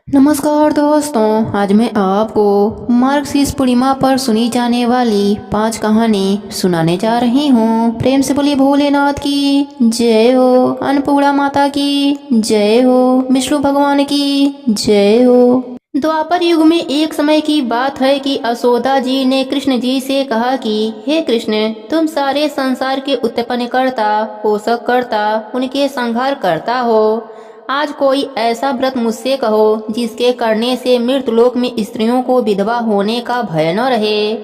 नमस्कार दोस्तों, आज मैं आपको मार्गशीर्ष पूर्णिमा पर सुनी जाने वाली 5 कहानी सुनाने जा रही हूँ। प्रेम से बोलिए भोलेनाथ की जय हो, अन्नपूर्णा माता की जय हो, विष्णु भगवान की जय हो। द्वापर युग में एक समय की बात है कि यशोदा जी ने कृष्ण जी से कहा कि हे कृष्ण, तुम सारे संसार के उत्पन्न करता, पोषक करता, उनके संहार करता हो। आज कोई ऐसा व्रत मुझसे कहो जिसके करने से मृतलोक में स्त्रियों को विधवा होने का भय न रहे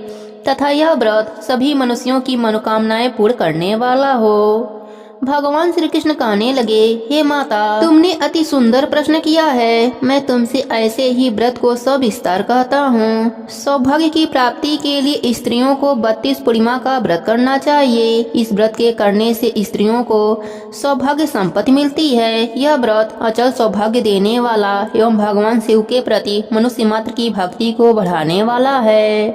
तथा यह व्रत सभी मनुष्यों की मनोकामनाएं पूर्ण करने वाला हो। भगवान श्री कृष्ण कहने लगे, हे माता, तुमने अति सुंदर प्रश्न किया है। मैं तुमसे ऐसे ही व्रत को सविस्तार कहता हूँ। सौभाग्य की प्राप्ति के लिए स्त्रियों को 32 पूर्णिमा का व्रत करना चाहिए। इस व्रत के करने से स्त्रियों को सौभाग्य संपत्ति मिलती है। यह व्रत अचल सौभाग्य देने वाला एवं भगवान शिव के प्रति मनुष्य मात्र की भक्ति को बढ़ाने वाला है।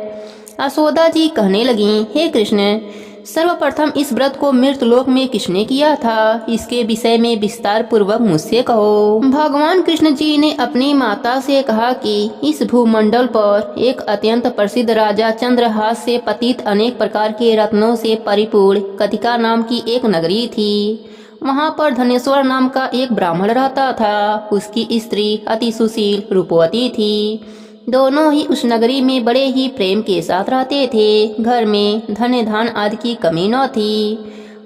यशोदा जी कहने लगी, हे कृष्ण, सर्वप्रथम इस व्रत को मृतलोक में किसने किया था, इसके विषय में विस्तार पूर्वक मुझसे कहो। भगवान कृष्ण जी ने अपनी माता से कहा कि इस भूमंडल पर एक अत्यंत प्रसिद्ध राजा चंद्रहास से पतित अनेक प्रकार के रत्नों से परिपूर्ण कतिका नाम की एक नगरी थी। वहाँ पर धनेश्वर नाम का एक ब्राह्मण रहता था। उसकी स्त्री अति सुशील रूपवती थी। दोनों ही उस नगरी में बड़े ही प्रेम के साथ रहते थे। घर में धन धान आदि की कमी न थी।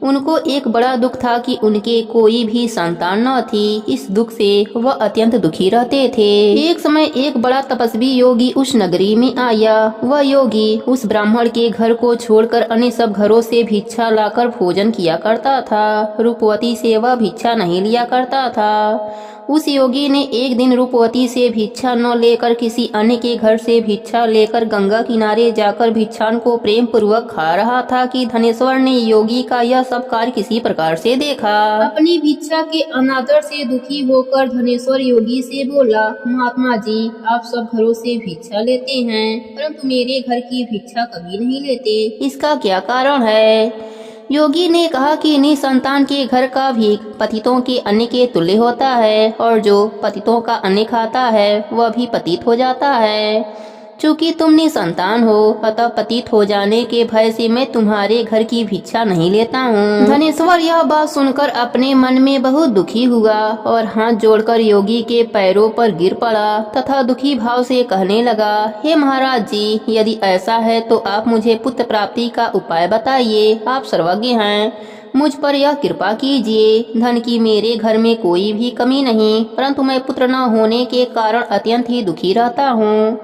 उनको एक बड़ा दुख था कि उनके कोई भी संतान न थी। इस दुख से वह अत्यंत दुखी रहते थे। एक समय एक बड़ा तपस्वी योगी उस नगरी में आया। वह योगी उस ब्राह्मण के घर को छोड़कर अन्य सब घरों से भिक्षा लाकर भोजन किया करता था। रूपवती से वह भिक्षा नहीं लिया करता था। उस योगी ने एक दिन रूपवती से भिक्षा न लेकर किसी अन्य के घर से भिक्षा लेकर गंगा किनारे जाकर भिक्षान को प्रेम पूर्वक खा रहा था कि धनेश्वर ने योगी का यह सब कार्य किसी प्रकार से देखा। अपनी भिक्षा के अनादर से दुखी होकर धनेश्वर योगी से बोला, महात्मा जी, आप सब घरों से भिक्षा लेते हैं परंतु मेरे घर की भिक्षा कभी नहीं लेते, इसका क्या कारण है? योगी ने कहा कि निसंतान के घर का भीख पतितों के अन्न के तुल्य होता है और जो पतितों का अन्न खाता है वह भी पतित हो जाता है। चूंकि तुम निसंतान हो अतः पतित हो जाने के भय से मैं तुम्हारे घर की भिक्षा नहीं लेता हूँ। धनेश्वर यह बात सुनकर अपने मन में बहुत दुखी हुआ और हाथ जोड़कर योगी के पैरों पर गिर पड़ा तथा दुखी भाव से कहने लगा, हे महाराज जी, यदि ऐसा है तो आप मुझे पुत्र प्राप्ति का उपाय बताइए। आप सर्वज्ञ हैं, मुझ पर यह कृपा कीजिए। धन की मेरे घर में कोई भी कमी नहीं, परंतु मैं पुत्र न होने के कारण अत्यंत ही दुखी रहता हूँ।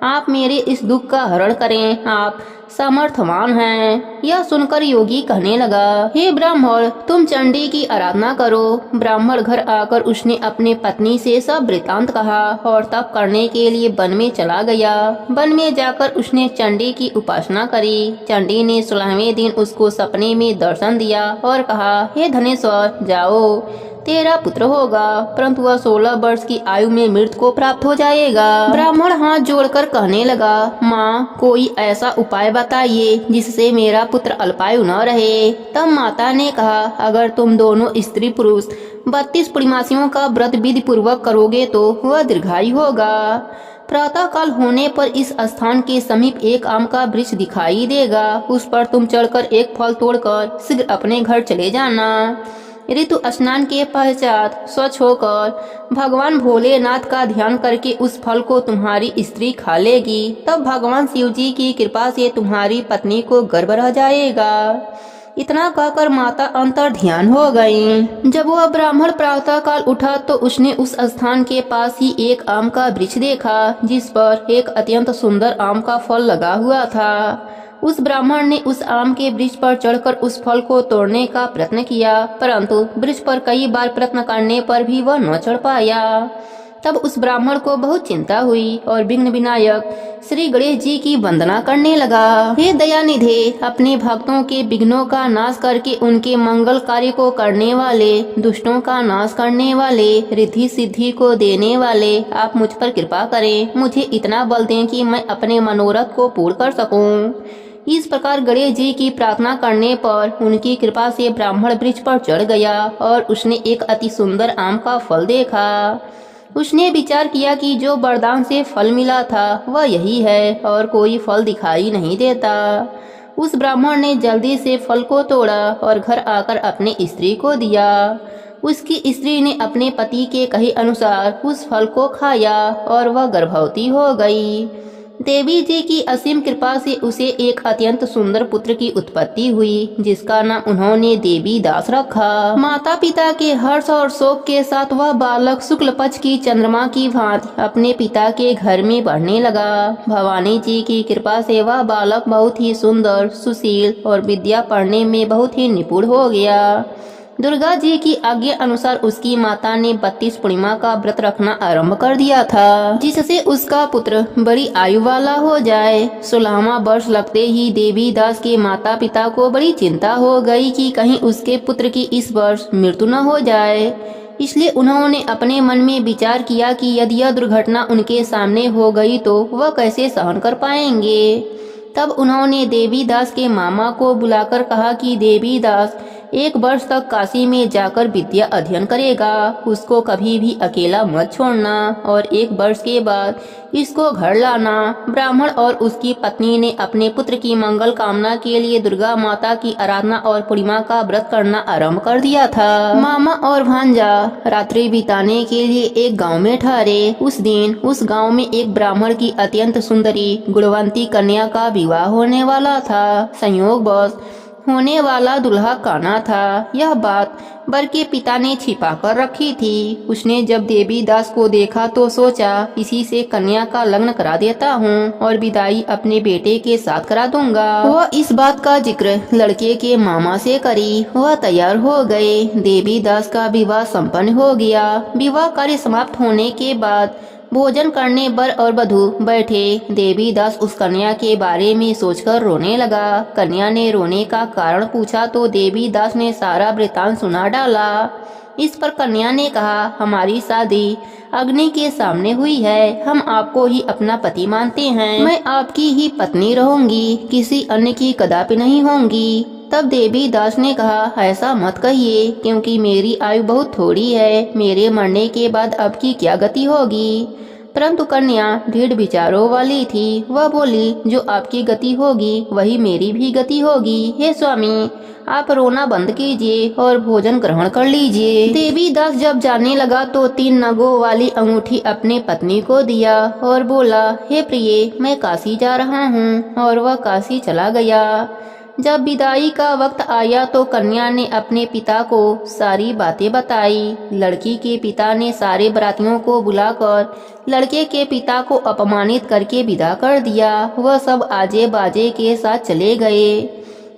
आप मेरे इस दुख का हरण करें, आप समर्थवान हैं। यह सुनकर योगी कहने लगा, हे ब्राह्मण, तुम चंडी की आराधना करो। ब्राह्मण घर आकर उसने अपनी पत्नी से सब वृतांत कहा और तप करने के लिए वन में चला गया। वन में जाकर उसने चंडी की उपासना करी। चंडी ने 16वें दिन उसको सपने में दर्शन दिया और कहा, हे धनेश्वर, जाओ, तेरा पुत्र होगा, परंतु वह 16 वर्ष की आयु में मृत्यु को प्राप्त हो जाएगा। ब्राह्मण हाथ जोड़कर कहने लगा, माँ, कोई ऐसा उपाय बताइए जिससे मेरा पुत्र अल्पायु न रहे। तब माता ने कहा, अगर तुम दोनों स्त्री पुरुष 32 पूर्णिमासियों का व्रत विधि पूर्वक करोगे तो वह दीर्घायु होगा। प्रातः काल होने पर इस स्थान के समीप एक आम का वृक्ष दिखाई देगा। उस पर तुम चढ़कर एक फल तोड़कर शीघ्र अपने घर चले जाना। ऋतु स्नान के पश्चात स्वच्छ होकर भगवान भोलेनाथ का ध्यान करके उस फल को तुम्हारी स्त्री खा लेगी। तब भगवान शिव जी की कृपा से तुम्हारी पत्नी को गर्भ रह जाएगा। इतना कहकर माता अंतर ध्यान हो गईं। जब वह ब्राह्मण प्रातः काल उठा तो उसने उस स्थान के पास ही एक आम का वृक्ष देखा जिस पर एक अत्यंत सुंदर आम का फल लगा हुआ था। उस ब्राह्मण ने उस आम के वृक्ष पर चढ़कर उस फल को तोड़ने का प्रयत्न किया, परंतु वृक्ष पर कई बार प्रयत्न करने पर भी वह न चढ़ पाया। तब उस ब्राह्मण को बहुत चिंता हुई और विघ्न विनायक श्री गणेश जी की वंदना करने लगा। हे दयानिधे, अपने भक्तों के विघ्नों का नाश करके उनके मंगल कार्य को करने वाले, दुष्टों का नाश करने वाले, रिद्धि सिद्धि को देने वाले, आप मुझ पर कृपा करें। मुझे इतना बल दें कि मैं अपने मनोरथ को पूर्ण कर सकूं। इस प्रकार गणेश जी की प्रार्थना करने पर उनकी कृपा से ब्राह्मण वृक्ष पर चढ़ गया और उसने एक अति सुंदर आम का फल देखा। उसने विचार किया कि जो वरदान से फल मिला था वह यही है और कोई फल दिखाई नहीं देता। उस ब्राह्मण ने जल्दी से फल को तोड़ा और घर आकर अपने स्त्री को दिया। उसकी स्त्री ने अपने पति के कहे अनुसार उस फल को खाया और वह गर्भवती हो गई। देवी जी की असीम कृपा से उसे एक अत्यंत सुंदर पुत्र की उत्पत्ति हुई, जिसका नाम उन्होंने देवी दास रखा। माता पिता के हर्ष और शोक के साथ वह बालक शुक्ल पक्ष की चंद्रमा की भांति अपने पिता के घर में बढ़ने लगा। भवानी जी की कृपा से वह बालक बहुत ही सुंदर, सुशील और विद्या पढ़ने में बहुत ही निपुण हो गया। दुर्गा जी की आज्ञा अनुसार उसकी माता ने 32 पूर्णिमा का व्रत रखना आरंभ कर दिया था, जिससे उसका पुत्र बड़ी आयु वाला हो जाए। 16वां वर्ष लगते ही देवी दास के माता पिता को बड़ी चिंता हो गई कि कहीं उसके पुत्र की इस वर्ष मृत्यु न हो जाए। इसलिए उन्होंने अपने मन में विचार किया कि यदि यह दुर्घटना उनके सामने हो गई तो वह कैसे सहन कर पाएंगे। तब उन्होंने देवी दास के मामा को बुलाकर कहा कि देवी दास 1 वर्ष तक काशी में जाकर विद्या अध्ययन करेगा, उसको कभी भी अकेला मत छोड़ना और 1 वर्ष के बाद इसको घर लाना। ब्राह्मण और उसकी पत्नी ने अपने पुत्र की मंगल कामना के लिए दुर्गा माता की आराधना और पूर्णिमा का व्रत करना आरंभ कर दिया था। मामा और भांजा रात्रि बिताने के लिए एक गांव में ठहरे। उस दिन उस गांव में एक ब्राह्मण की अत्यंत सुंदरी गुणवंती कन्या का विवाह होने वाला था। संयोगवश होने वाला दूल्हा काना था। यह बात वर के पिता ने छिपा कर रखी थी। उसने जब देवी दास को देखा तो सोचा इसी से कन्या का लग्न करा देता हूँ और विदाई अपने बेटे के साथ करा दूंगा। वह इस बात का जिक्र लड़के के मामा से करी। वह तैयार हो गए। देवी दास का विवाह संपन्न हो गया। विवाह कार्य समाप्त होने के बाद भोजन करने वर और वधू बैठे। देवी दास उस कन्या के बारे में सोचकर रोने लगा। कन्या ने रोने का कारण पूछा तो देवी दास ने सारा वृतांत सुना डाला। इस पर कन्या ने कहा, हमारी शादी अग्नि के सामने हुई है। हम आपको ही अपना पति मानते हैं। मैं आपकी ही पत्नी रहूंगी, किसी अन्य की कदापि नहीं होंगी। तब देवी दास ने कहा, ऐसा मत कहिए, क्योंकि मेरी आयु बहुत थोड़ी है। मेरे मरने के बाद अब की क्या गति होगी। परंतु कन्या दृढ़ विचारों वाली थी। वह बोली, जो आपकी गति होगी वही मेरी भी गति होगी। हे स्वामी, आप रोना बंद कीजिए और भोजन ग्रहण कर लीजिए। देवी दास जब जाने लगा तो 3 नगों वाली अंगूठी अपने पत्नी को दिया और बोला, हे प्रिय, मैं काशी जा रहा हूँ। और वह काशी चला गया। जब विदाई का वक्त आया तो कन्या ने अपने पिता को सारी बातें बताई। लड़की के पिता ने सारे बारातियों को बुलाकर लड़के के पिता को अपमानित करके विदा कर दिया। वह सब आजे बाजे के साथ चले गए।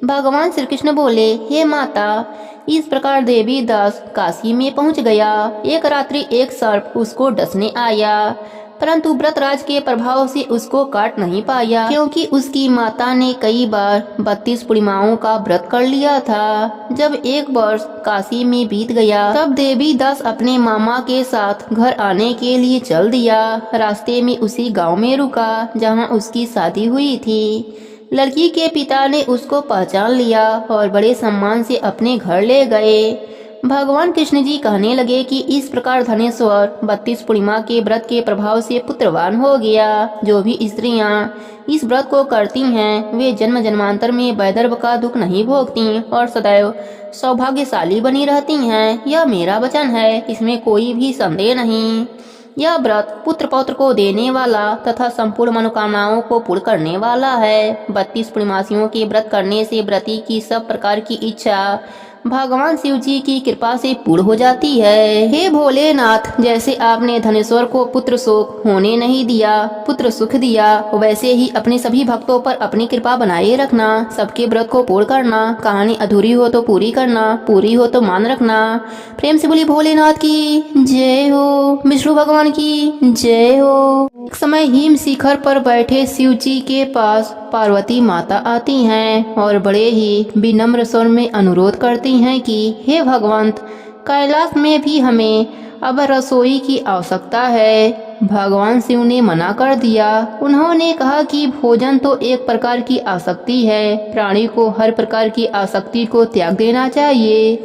भगवान श्री कृष्ण बोले, हे माता, इस प्रकार देवी दास काशी में पहुंच गया। एक रात्रि एक सर्प उसको डसने आया, परंतु व्रतराज के प्रभाव से उसको काट नहीं पाया, क्योंकि उसकी माता ने कई बार 32 पूर्णिमाओं का व्रत कर लिया था। जब 1 वर्ष काशी में बीत गया तब देवी दास अपने मामा के साथ घर आने के लिए चल दिया। रास्ते में उसी गांव में रुका जहां उसकी शादी हुई थी। लड़की के पिता ने उसको पहचान लिया और बड़े सम्मान से अपने घर ले गए। भगवान कृष्ण जी कहने लगे कि इस प्रकार धनेश्वर 32 पूर्णिमा के व्रत के प्रभाव से पुत्रवान हो गया। जो भी स्त्रियां इस व्रत को करती हैं वे जन्म जन्मांतर में वैदर्भ का दुख नहीं भोगती और सदैव सौभाग्यशाली बनी रहती हैं। यह मेरा वचन है, इसमें कोई भी संदेह नहीं। यह व्रत पुत्र पौत्र को देने वाला तथा संपूर्ण मनोकामनाओं को पूर्ण करने वाला है। 32 पूर्णिमासियों के व्रत करने से व्रती की सब प्रकार की इच्छा भगवान शिव जी की कृपा से पूर्ण हो जाती है। हे भोलेनाथ, जैसे आपने धनेश्वर को पुत्र शोक होने नहीं दिया, पुत्र सुख दिया, वैसे ही अपने सभी भक्तों पर अपनी कृपा बनाए रखना। सबके व्रत को पूर्ण करना। कहानी अधूरी हो तो पूरी करना, पूरी हो तो मान रखना। प्रेम से बोली भोलेनाथ की जय हो, विष्णु भगवान की जय हो। एक समय हिम शिखर पर बैठे शिव जी के पास पार्वती माता आती हैं और बड़े ही विनम्र स्वर में अनुरोध करती हैं कि हे भगवंत, कैलाश में भी हमें अब रसोई की आवश्यकता है। भगवान शिव ने मना कर दिया। उन्होंने कहा कि भोजन तो एक प्रकार की आसक्ति है, प्राणी को हर प्रकार की आसक्ति को त्याग देना चाहिए।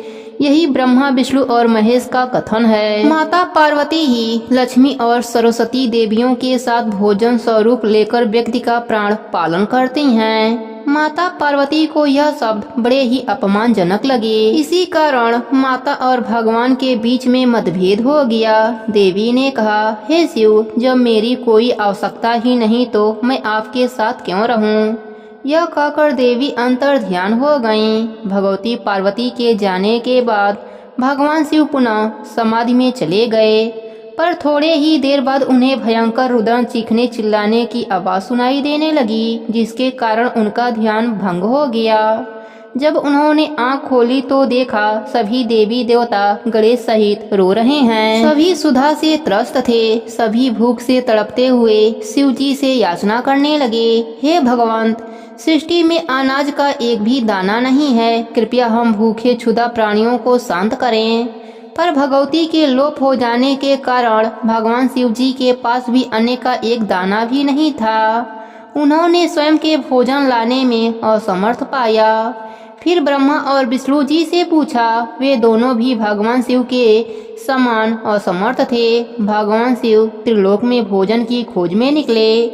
यही ब्रह्मा विष्णु और महेश का कथन है। माता पार्वती ही लक्ष्मी और सरस्वती देवियों के साथ भोजन स्वरूप लेकर व्यक्ति का प्राण पालन करती हैं। माता पार्वती को यह शब्द बड़े ही अपमानजनक लगे। इसी कारण माता और भगवान के बीच में मतभेद हो गया। देवी ने कहा, हे शिव, जब मेरी कोई आवश्यकता ही नहीं तो मैं आपके साथ क्यों रहूं? यह कहकर देवी अंतर ध्यान हो गईं। भगवती पार्वती के जाने के बाद भगवान शिव पुनः समाधि में चले गए, पर थोड़े ही देर बाद उन्हें भयंकर रुदन चीखने चिल्लाने की आवाज सुनाई देने लगी, जिसके कारण उनका ध्यान भंग हो गया। जब उन्होंने आंख खोली तो देखा सभी देवी देवता गणेश सहित रो रहे हैं। सभी सुधा से त्रस्त थे। सभी भूख से तड़पते हुए शिव जी से याचना करने लगे, हे भगवान, सृष्टि में अनाज का एक भी दाना नहीं है, कृपया हम भूखे क्षुधा प्राणियों को शांत करें। पर भगवती के लोप हो जाने के कारण भगवान शिव जी के पास भी अन्न का एक दाना भी नहीं था। उन्होंने स्वयं के भोजन लाने में असमर्थ पाया। फिर ब्रह्मा और विष्णु जी से पूछा। वे दोनों भी भगवान शिव के समान असमर्थ थे। भगवान शिव त्रिलोक में भोजन की खोज में निकले,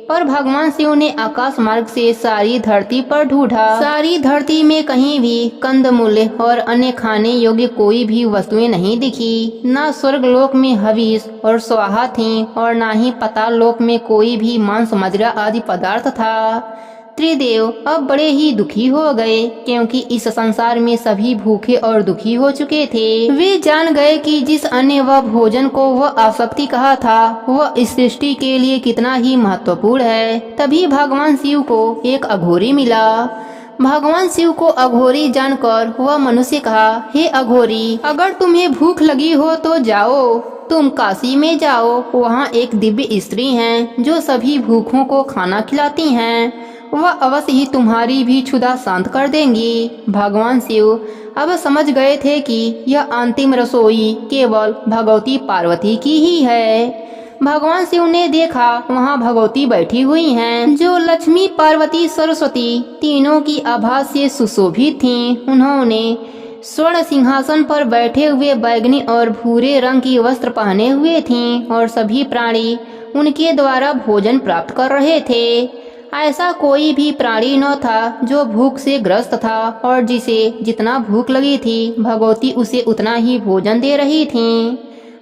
पर भगवान शिव ने आकाश मार्ग से सारी धरती पर ढूंढा। सारी धरती में कहीं भी कंदमूल और अन्य खाने योग्य कोई भी वस्तुएं नहीं दिखी। न स्वर्ग लोक में हविष और स्वाहा थी और न ही पाताल लोक में कोई भी मांस मदिरा आदि पदार्थ था। त्रिदेव अब बड़े ही दुखी हो गए, क्योंकि इस संसार में सभी भूखे और दुखी हो चुके थे। वे जान गए कि जिस अन्य व भोजन को वह आसक्ति कहा था वह इस सृष्टि के लिए कितना ही महत्वपूर्ण है। तभी भगवान शिव को एक अघोरी मिला। भगवान शिव को अघोरी जानकर वह मनुष्य कहा, हे अघोरी, अगर तुम्हें भूख लगी हो तो जाओ, तुम काशी में जाओ। वहाँ एक दिव्य स्त्री हैं जो सभी भूखों को खाना खिलाती हैं। वह अवश्य ही तुम्हारी भी क्षुधा शांत कर देंगी। भगवान शिव अब समझ गए थे कि यह अंतिम रसोई केवल भगवती पार्वती की ही है। भगवान शिव ने देखा वहाँ भगवती बैठी हुई हैं, जो लक्ष्मी पार्वती सरस्वती तीनों की आभा से सुशोभित थीं। उन्होंने स्वर्ण सिंहासन पर बैठे हुए बैगनी और भूरे रंग की वस्त्र पहने हुए थीं और सभी प्राणी उनके द्वारा भोजन प्राप्त कर रहे थे। ऐसा कोई भी प्राणी न था जो भूख से ग्रस्त था और जिसे जितना भूख लगी थी भगवती उसे उतना ही भोजन दे रही थीं।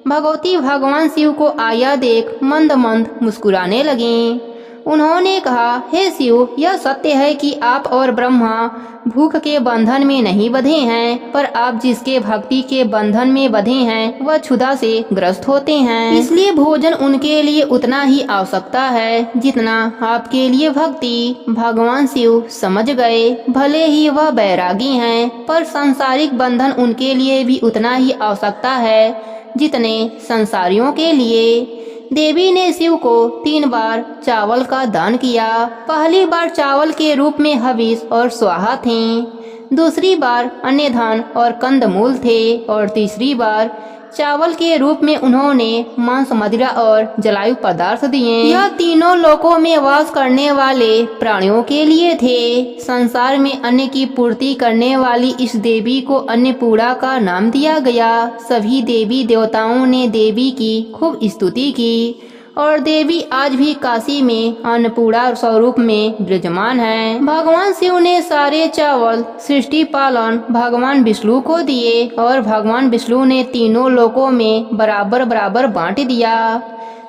भगवती भगवान शिव को आया देख मंद मंद मुस्कुराने लगीं। उन्होंने कहा, हे शिव, यह सत्य है कि आप और ब्रह्मा भूख के बंधन में नहीं बंधे हैं, पर आप जिसके भक्ति के बंधन में बंधे हैं वह क्षुधा से ग्रस्त होते हैं। इसलिए भोजन उनके लिए उतना ही आवश्यकता है जितना आपके लिए भक्ति। भगवान शिव समझ गए, भले ही वह बैरागी हैं, पर सांसारिक बंधन उनके लिए भी उतना ही आवश्यकता है जितने संसारियों के लिए। देवी ने शिव को 3 बार चावल का दान किया। पहली बार चावल के रूप में हविष और स्वाहा थीं, दूसरी बार अन्य धान और कंदमूल थे और तीसरी बार चावल के रूप में उन्होंने मांस मदिरा और जलायु पदार्थ दिए। यह तीनों लोकों में वास करने वाले प्राणियों के लिए थे। संसार में अन्न की पूर्ति करने वाली इस देवी को अन्नपूर्णा का नाम दिया गया। सभी देवी देवताओं ने देवी की खूब स्तुति की और देवी आज भी काशी में अन्नपूर्णा स्वरूप में विराजमान है। भगवान शिव ने सारे चावल सृष्टि पालन भगवान विष्णु को दिए और भगवान विष्णु ने तीनों लोकों में बराबर बराबर बांट दिया।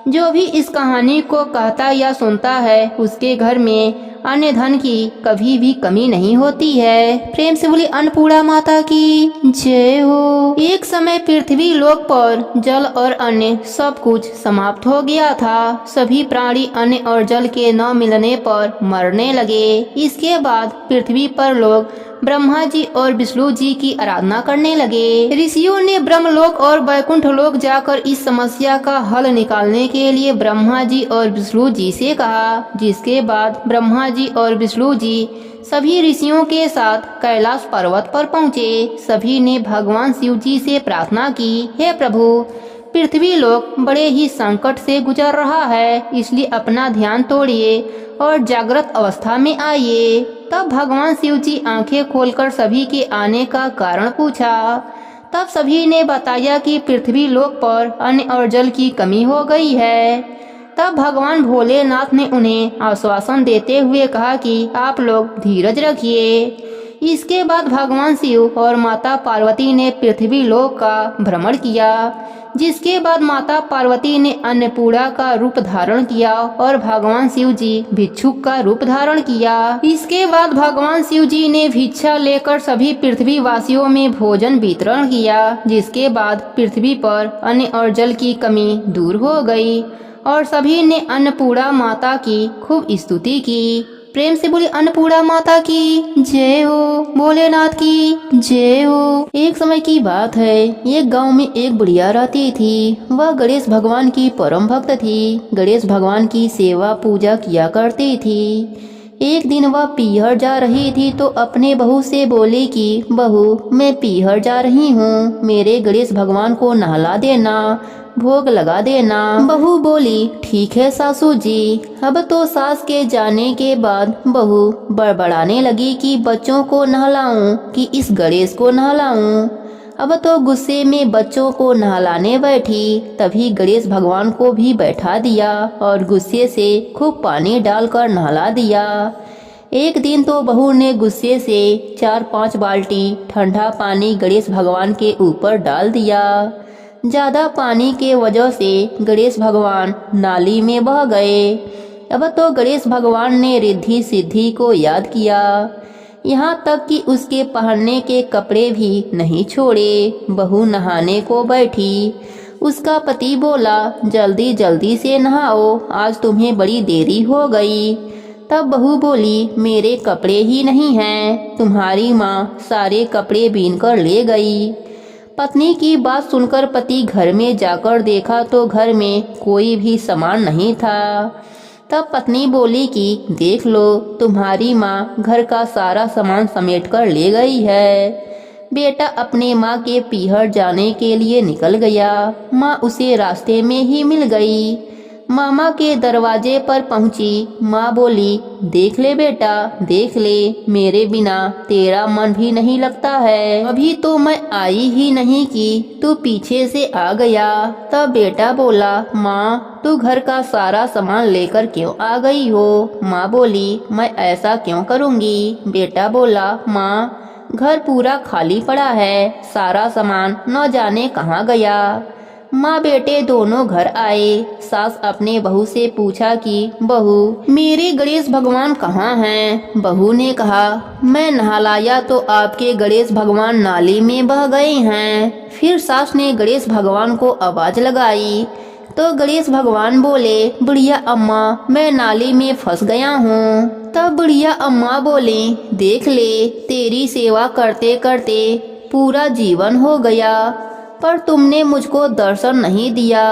जो भी इस कहानी को कहता या सुनता है उसके घर में अन्य धन की कभी भी कमी नहीं होती है। प्रेम से बोली अन्नपूर्णा माता की जय हो। एक समय पृथ्वी लोक पर जल और अन्न सब कुछ समाप्त हो गया था। सभी प्राणी अन्न और जल के न मिलने पर मरने लगे। इसके बाद पृथ्वी पर लोग ब्रह्मा जी और विष्णु जी की आराधना करने लगे। ऋषियों ने ब्रह्मलोक और वैकुंठ लोक जाकर इस समस्या का हल निकालने के लिए ब्रह्मा जी और विष्णु जी से कहा, जिसके बाद ब्रह्मा जी और विष्णु जी सभी ऋषियों के साथ कैलाश पर्वत पर पहुँचे। सभी ने भगवान शिव जी से प्रार्थना की, हे प्रभु, पृथ्वी लोक बड़े ही संकट से गुजर रहा है, इसलिए अपना ध्यान तोड़िए और जागृत अवस्था में आइए। तब भगवान शिव जी आंखें खोलकर सभी के आने का कारण पूछा। तब सभी ने बताया कि पृथ्वी लोक पर अन्न और जल की कमी हो गई है। तब भगवान भोलेनाथ ने उन्हें आश्वासन देते हुए कहा कि आप लोग धीरज रखिए। इसके बाद भगवान शिव और माता पार्वती ने पृथ्वी लोक का भ्रमण किया, जिसके बाद माता पार्वती ने अन्नपूर्णा का रूप धारण किया और भगवान शिव जी भिक्षुक का रूप धारण किया। इसके बाद भगवान शिव जी ने भिक्षा लेकर सभी पृथ्वी वासियों में भोजन वितरण किया, जिसके बाद पृथ्वी पर अन्न और जल की कमी दूर हो गई और सभी ने अन्नपूर्णा माता की खूब स्तुति की। प्रेम से बोले अन्नपूर्णा माता की जय हो, भोलेनाथ की जय हो। एक समय की बात है, एक गांव में एक बुढ़िया रहती थी। वह गणेश भगवान की परम भक्त थी। गणेश भगवान की सेवा पूजा किया करती थी। एक दिन वह पीहर जा रही थी तो अपने बहू से बोली कि बहू, मैं पीहर जा रही हूँ, मेरे गणेश भगवान को नहला देना, भोग लगा देना। बहू बोली ठीक है सासू जी। अब तो सास के जाने के बाद बहू बड़बड़ाने लगी कि बच्चों को नहलाऊं कि इस गणेश को नहलाऊं। अब तो गुस्से में बच्चों को नहलाने बैठी। तभी गणेश भगवान को भी बैठा दिया और गुस्से से खूब पानी डालकर नहला दिया। एक दिन तो बहू ने गुस्से से 4-5 बाल्टी ठंडा पानी गणेश भगवान के ऊपर डाल दिया। ज्यादा पानी के वजह से गणेश भगवान नाली में बह गए। अब तो गणेश भगवान ने रिद्धि सिद्धि को याद किया, यहाँ तक कि उसके पहनने के कपड़े भी नहीं छोड़े। बहू नहाने को बैठी। उसका पति बोला जल्दी जल्दी से नहाओ, आज तुम्हें बड़ी देरी हो गई। तब बहू बोली मेरे कपड़े ही नहीं हैं, तुम्हारी माँ सारे कपड़े बीन कर ले गई। पत्नी की बात सुनकर पति घर में जाकर देखा तो घर में कोई भी सामान नहीं था। तब पत्नी बोली कि देख लो, तुम्हारी माँ घर का सारा सामान समेट कर ले गई है। बेटा अपने माँ के पीहर जाने के लिए निकल गया। माँ उसे रास्ते में ही मिल गई। मामा के दरवाजे पर पहुंची। माँ बोली देख ले बेटा, देख ले, मेरे बिना तेरा मन भी नहीं लगता है। अभी तो मैं आई ही नहीं कि तू पीछे से आ गया। तब बेटा बोला माँ, तू घर का सारा सामान लेकर क्यों आ गई हो? माँ बोली मैं ऐसा क्यों करूँगी। बेटा बोला माँ, घर पूरा खाली पड़ा है, सारा सामान न जाने कहाँ गया। माँ बेटे दोनों घर आए। सास अपने बहू से पूछा कि बहू, मेरे गणेश भगवान कहाँ हैं? बहू ने कहा मैं नहलाया तो आपके गणेश भगवान नाली में बह गए हैं। फिर सास ने गणेश भगवान को आवाज लगाई तो गणेश भगवान बोले बुढ़िया अम्मा, मैं नाली में फंस गया हूँ। तब बुढ़िया अम्मा बोले देख ले, तेरी सेवा करते करते पूरा जीवन हो गया, पर तुमने मुझको दर्शन नहीं दिया।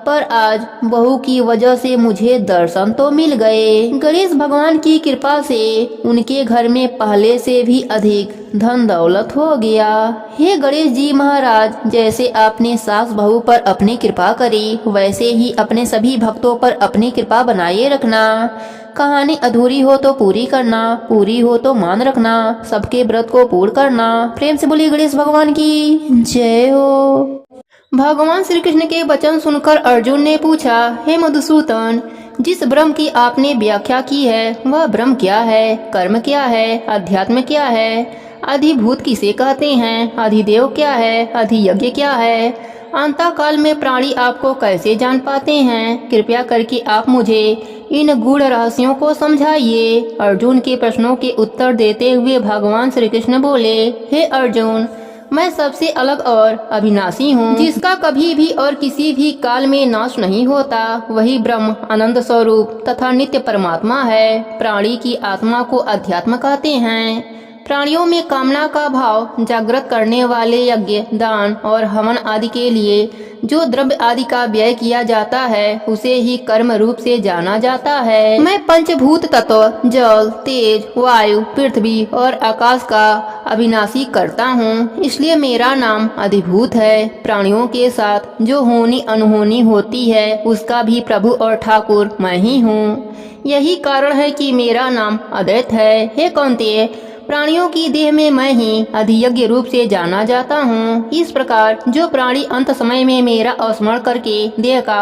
पर आज बहू की वजह से मुझे दर्शन तो मिल गए। गणेश भगवान की कृपा से उनके घर में पहले से भी अधिक धन दौलत हो गया। हे गणेश जी महाराज, जैसे आपने सास बहू पर अपनी कृपा करी, वैसे ही अपने सभी भक्तों पर अपनी कृपा बनाए रखना। कहानी अधूरी हो तो पूरी करना, पूरी हो तो मान रखना, सबके व्रत को पूर्ण करना। प्रेम से बोलिए गणेश भगवान की जय हो। भगवान श्री कृष्ण के वचन सुनकर अर्जुन ने पूछा, हे मधुसूदन, जिस ब्रह्म की आपने व्याख्या की है वह ब्रह्म क्या है? कर्म क्या है? अध्यात्म क्या है? अधिभूत किसे कहते हैं? अधिदेव क्या है? अधियज्ञ क्या है? अंतः काल में प्राणी आपको कैसे जान पाते हैं? कृपया करके आप मुझे इन गूढ़ रहस्यों को समझाइए। अर्जुन के प्रश्नों के उत्तर देते हुए भगवान श्री कृष्ण बोले, हे अर्जुन, मैं सबसे अलग और अविनाशी हूँ, जिसका कभी भी और किसी भी काल में नाश नहीं होता। वही ब्रह्म आनंद स्वरूप तथा नित्य परमात्मा है। प्राणी की आत्मा को अध्यात्म कहते हैं। प्राणियों में कामना का भाव जागृत करने वाले यज्ञ, दान और हवन आदि के लिए जो द्रव्य आदि का व्यय किया जाता है, उसे ही कर्म रूप से जाना जाता है। मैं पंचभूत तत्व जल, तेज, वायु, पृथ्वी और आकाश का अविनाशी करता हूँ, इसलिए मेरा नाम अधिभूत है। प्राणियों के साथ जो होनी अनहोनी होती है, उसका भी प्रभु और ठाकुर मैं ही हूँ। यही कारण है कि मेरा नाम अद्वैत है। हे कौन्तेय, प्राणियों की देह में मैं ही अधियज्ञ रूप से जाना जाता हूँ। इस प्रकार जो प्राणी अंत समय में मेरा स्मरण करके देह का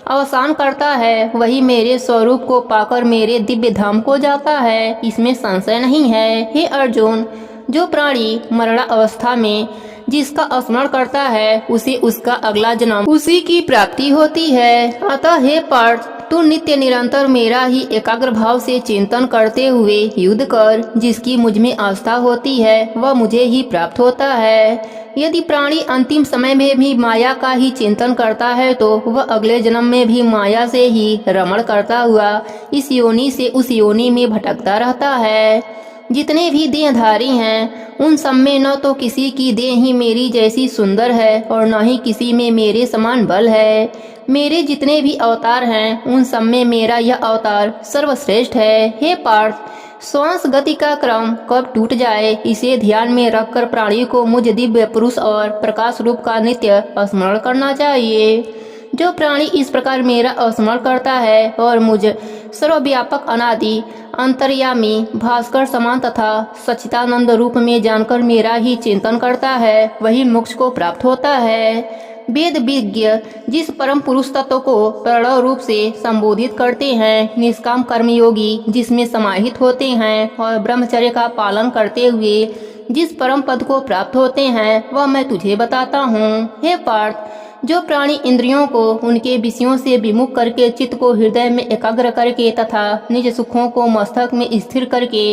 अवसान करता है, वही मेरे स्वरूप को पाकर मेरे दिव्य धाम को जाता है, इसमें संशय नहीं है। हे अर्जुन, जो प्राणी मरण अवस्था में जिसका स्मरण करता है, उसे उसका अगला जन्म उसी की प्राप्ति होती है। अतः हे पार्थ, तू नित्य निरंतर मेरा ही एकाग्र भाव से चिंतन करते हुए युद्ध कर। जिसकी मुझ में आस्था होती है, वह मुझे ही प्राप्त होता है। यदि प्राणी अंतिम समय में भी माया का ही चिंतन करता है, तो वह अगले जन्म में भी माया से ही रमण करता हुआ इस योनि से उस योनि में भटकता रहता है। जितने भी देहधारी हैं, उन सब में न तो किसी की देह ही मेरी जैसी सुंदर है और न ही किसी में मेरे समान बल है। मेरे जितने भी अवतार हैं, उन सब में मेरा यह अवतार सर्वश्रेष्ठ है। हे पार्थ, श्वास गति का क्रम कब टूट जाए, इसे ध्यान में रखकर प्राणी को मुझ दिव्य पुरुष और प्रकाश रूप का नित्य स्मरण करना चाहिए। जो प्राणी इस प्रकार मेरा स्मरण करता है और मुझ सर्वव्यापक अनादि अंतर्यामी भास्कर समान तथा सच्चिदानंद रूप में जानकर मेरा ही चिंतन करता है, वही मोक्ष को प्राप्त होता है। वेद विज्ञ जिस परम पुरुष तत्व को प्रणव रूप से संबोधित करते हैं, निष्काम कर्मयोगी जिसमें समाहित होते हैं और ब्रह्मचर्य का पालन करते हुए जिस परम पद को प्राप्त होते हैं, वह मैं तुझे बताता हूँ। हे पार्थ, जो प्राणी इंद्रियों को उनके विषयों से विमुख करके चित्त को हृदय में एकाग्र करके तथा निज सुखों को मस्तक में स्थिर करके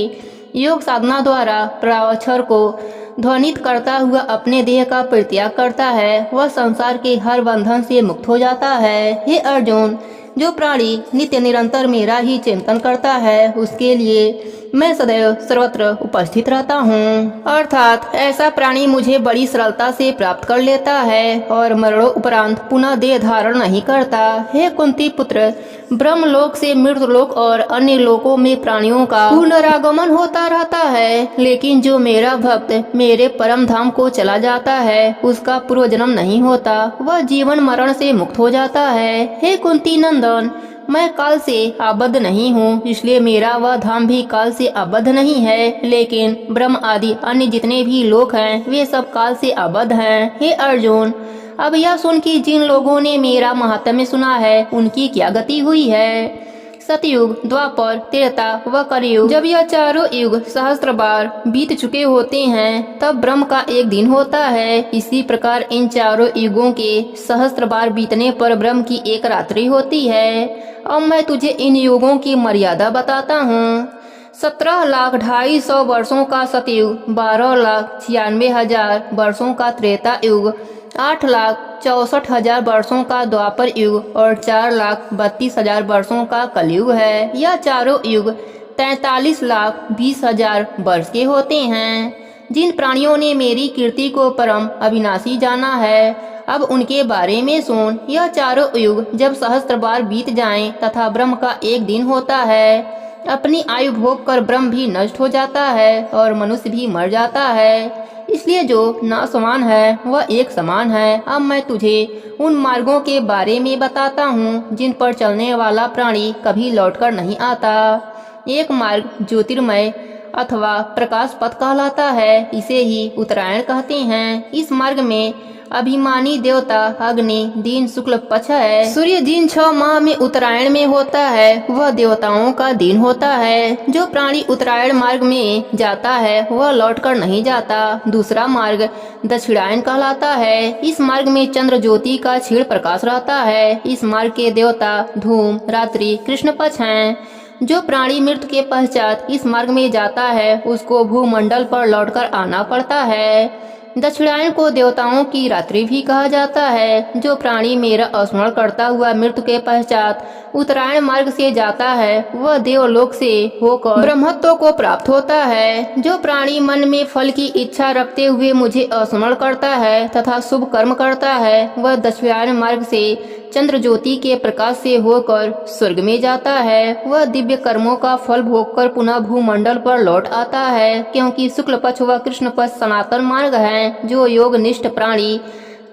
योग साधना द्वारा प्रावक्षर को ध्वनित करता हुआ अपने देह का परित्याग करता है, वह संसार के हर बंधन से मुक्त हो जाता है। हे अर्जुन, जो प्राणी नित्य निरंतर मेरा ही चिंतन करता है, उसके लिए मैं सदैव सर्वत्र उपस्थित रहता हूँ। अर्थात ऐसा प्राणी मुझे बड़ी सरलता से प्राप्त कर लेता है और मरणोपरांत पुनः देह धारण नहीं करता। हे कुंती पुत्र, ब्रह्मलोक से मृतलोक और अन्य लोकों में प्राणियों का पुनरागमन होता रहता है, लेकिन जो मेरा भक्त मेरे परम धाम को चला जाता है, उसका पूर्व जन्म नहीं होता, वह जीवन मरण से मुक्त हो जाता है। हे कुंती नंदन, मैं काल से आबद्ध नहीं हूँ, इसलिए मेरा वह धाम भी काल से आबद्ध नहीं है, लेकिन ब्रह्म आदि अन्य जितने भी लोक हैं, वे सब काल से आबद्ध हैं। हे अर्जुन, अब यह सुन कि जिन लोगों ने मेरा महात्म्य सुना है, उनकी क्या गति हुई है। सतयुग, द्वापर, त्रेता व कलयुग, जब यह चारों युग सहस्त्र बार बीत चुके होते हैं, तब ब्रह्म का एक दिन होता है। इसी प्रकार इन चारों युगों के सहस्त्र बार बीतने पर ब्रह्म की एक रात्रि होती है। अब मैं तुझे इन युगों की मर्यादा बताता हूँ। 17,250,000 वर्षों का सतयुग, 12,96,000 वर्षों का त्रेता युग, 8,64,000 वर्षों का द्वापर युग और 4,32,000 वर्षों का कलयुग है। यह चारों युग 43,20,000 वर्ष के होते हैं। जिन प्राणियों ने मेरी कीर्ति को परम अविनाशी जाना है, अब उनके बारे में सुन। यह चारों युग जब सहस्त्र बार बीत जाएं तथा ब्रह्म का एक दिन होता है, अपनी आयु भोग कर ब्रह्म भी नष्ट हो जाता है और मनुष्य भी मर जाता है। इसलिए जो नासमान है वह एक समान है। अब मैं तुझे उन मार्गों के बारे में बताता हूँ, जिन पर चलने वाला प्राणी कभी लौटकर नहीं आता। एक मार्ग ज्योतिर्मय अथवा प्रकाश पथ कहलाता है, इसे ही उत्तरायण कहते हैं। इस मार्ग में अभिमानी देवता अग्नि दिन शुक्ल पक्ष है। सूर्य जिन 6 माह में उत्तरायण में होता है, वह देवताओं का दिन होता है। जो प्राणी उत्तरायण मार्ग में जाता है, वह लौटकर नहीं जाता। दूसरा मार्ग दक्षिणायन कहलाता है। इस मार्ग में चंद्र ज्योति का क्षीण प्रकाश रहता है। इस मार्ग के देवता धूम, रात्रि, कृष्ण पक्ष हैं। जो प्राणी मृत्यु के पश्चात इस मार्ग में जाता है, उसको भूमंडल पर लौटकर आना पड़ता है। दक्षिणायन को देवताओं की रात्रि भी कहा जाता है। जो प्राणी मेरा स्मरण करता हुआ मृत्यु के पश्चात उत्तरायण मार्ग से जाता है, वह देवलोक से होकर ब्रह्मत्व को प्राप्त होता है। जो प्राणी मन में फल की इच्छा रखते हुए मुझे स्मरण करता है तथा शुभ कर्म करता है, वह दक्षिणायन मार्ग से चंद्र ज्योति के प्रकाश से होकर स्वर्ग में जाता है। वह दिव्य कर्मों का फल भोगकर पुनः भूमंडल पर लौट आता है, क्योंकि शुक्ल पक्ष व कृष्ण पक्ष सनातन मार्ग है। जो योग निष्ठ प्राणी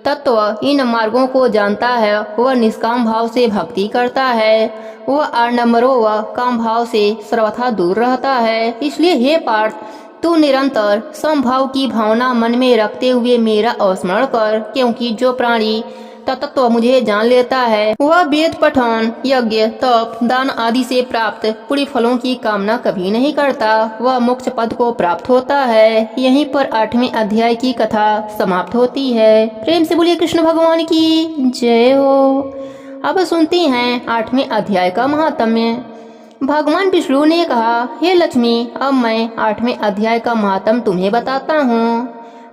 तत्व इन मार्गों को जानता है, वह निष्काम भाव से भक्ति करता है। वह आडंबरों व काम भाव से सर्वथा दूर रहता है। इसलिए हे पार्थ, तू निरंतर समभाव की भावना मन में रखते हुए मेरा स्मरण कर, क्योंकि जो प्राणी तत्व मुझे जान लेता है वह वेद पठन, यज्ञ, तप, दान आदि से प्राप्त पूरी फलों की कामना कभी नहीं करता। वह मोक्ष पद को प्राप्त होता है। यहीं पर 8वें अध्याय की कथा समाप्त होती है। प्रेम से बोलिए कृष्ण भगवान की जय हो। अब सुनते हैं 8वें अध्याय का महात्म्य। भगवान विष्णु ने कहा, हे लक्ष्मी, अब मैं 8वें अध्याय का महात्म्य तुम्हें बताता हूँ।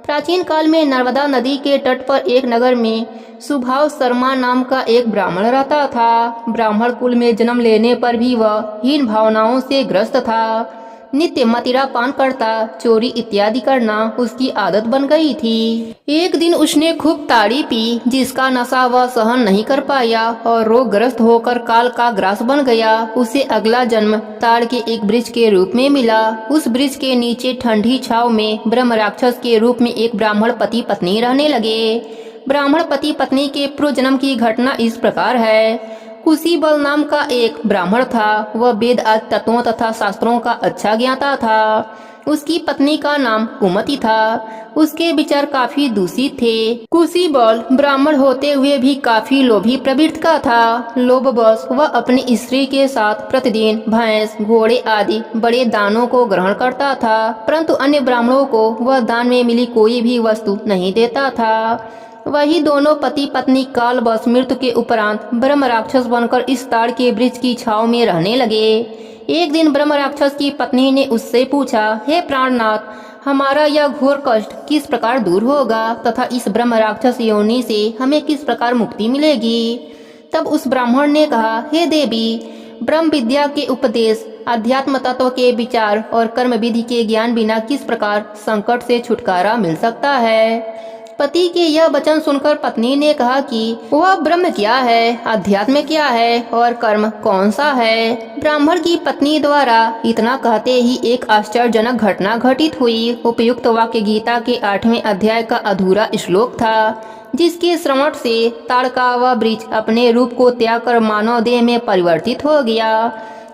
प्राचीन काल में नर्मदा नदी के तट पर एक नगर में सुभाव शर्मा नाम का एक ब्राह्मण रहता था। ब्राह्मण कुल में जन्म लेने पर भी वह हीन भावनाओं से ग्रस्त था। नित्य मदिरा पान करता, चोरी इत्यादि करना उसकी आदत बन गई थी। एक दिन उसने खूब ताड़ी पी, जिसका नशा वह सहन नहीं कर पाया और रोगग्रस्त होकर काल का ग्रास बन गया। उसे अगला जन्म ताड़ के एक वृक्ष के रूप में मिला। उस वृक्ष के नीचे ठंडी छाव में ब्रह्म राक्षस के रूप में एक ब्राह्मण पति पत्नी रहने लगे। ब्राह्मण पति पत्नी के पूर्व जन्म की घटना इस प्रकार है। कुशी बल नाम का एक ब्राह्मण था। वह वेद आदि तत्वों तथा शास्त्रों का अच्छा ज्ञाता था। उसकी पत्नी का नाम कुमति था। उसके विचार काफी दूषित थे। कुशी बल ब्राह्मण होते हुए भी काफी लोभी प्रवृत्ति का था। लोभवश वह अपनी स्त्री के साथ प्रतिदिन भैंस, घोड़े आदि बड़े दानों को ग्रहण करता था, परंतु अन्य ब्राह्मणों को वह दान में मिली कोई भी वस्तु नहीं देता था। वही दोनों पति पत्नी कालवश मृत्यु के उपरांत ब्रह्म राक्षस बनकर इस ताड़ के वृक्ष की छाव में रहने लगे। एक दिन ब्रह्म राक्षस की पत्नी ने उससे पूछा, हे प्राणनाथ, हमारा यह घोर कष्ट किस प्रकार दूर होगा तथा इस ब्रह्म राक्षस योनि से हमें किस प्रकार मुक्ति मिलेगी? तब उस ब्राह्मण ने कहा, हे देवी, ब्रह्म विद्या के उपदेश, अध्यात्म तत्व के विचार और कर्म विधि के ज्ञान बिना किस प्रकार संकट से छुटकारा मिल सकता है? पति के यह वचन सुनकर पत्नी ने कहा कि वह ब्रह्म क्या है, अध्यात्म क्या है और कर्म कौन सा है। ब्राह्मण की पत्नी द्वारा इतना कहते ही एक आश्चर्यजनक घटना घटित हुई। उपयुक्त वाक्य गीता के 8वें अध्याय का अधूरा श्लोक था, जिसके श्रवण से ताड़ का वह वृक्ष अपने रूप को त्याग कर मानव देह में परिवर्तित हो गया।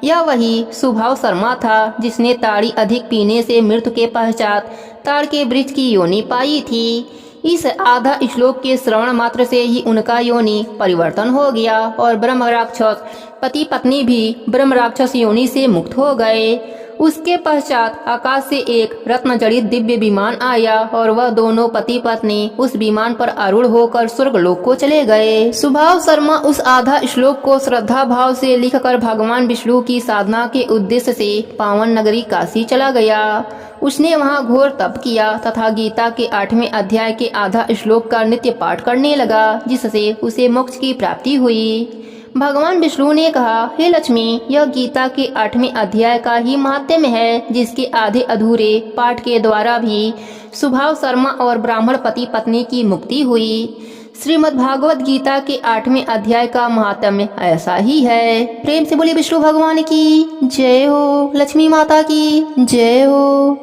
यह वही सुभाव शर्मा था, जिसने ताड़ी अधिक पीने से मृत्यु के पश्चात ताड़ के वृक्ष की योनि पाई थी। इस आधा श्लोक के श्रवण मात्र से ही उनका योनि परिवर्तन हो गया और ब्रह्म राक्षस पति पत्नी भी ब्रह्म राक्षस योनि से मुक्त हो गए। उसके पश्चात आकाश से एक रत्न जड़ित दिव्य विमान आया और वह दोनों पति पत्नी उस विमान पर आरूढ़ होकर स्वर्गलोक को चले गए। सुभाव शर्मा उस आधा श्लोक को श्रद्धा भाव से लिखकर भगवान विष्णु की साधना के उद्देश्य से पावन नगरी काशी चला गया। उसने वहां घोर तप किया तथा गीता के 8वें अध्याय के आधा श्लोक का नित्य पाठ करने लगा, जिससे उसे मोक्ष की प्राप्ति हुई। भगवान विष्णु ने कहा, हे लक्ष्मी, यह गीता के 8वें अध्याय का ही महात्म्य है, जिसके आधे अधूरे पाठ के द्वारा भी सुभाव शर्मा और ब्राह्मण पति पत्नी की मुक्ति हुई। श्रीमद् भागवत गीता के 8वें अध्याय का महात्म्य ऐसा ही है। प्रेम से बोलिए विष्णु भगवान की जय हो, लक्ष्मी माता की जय हो।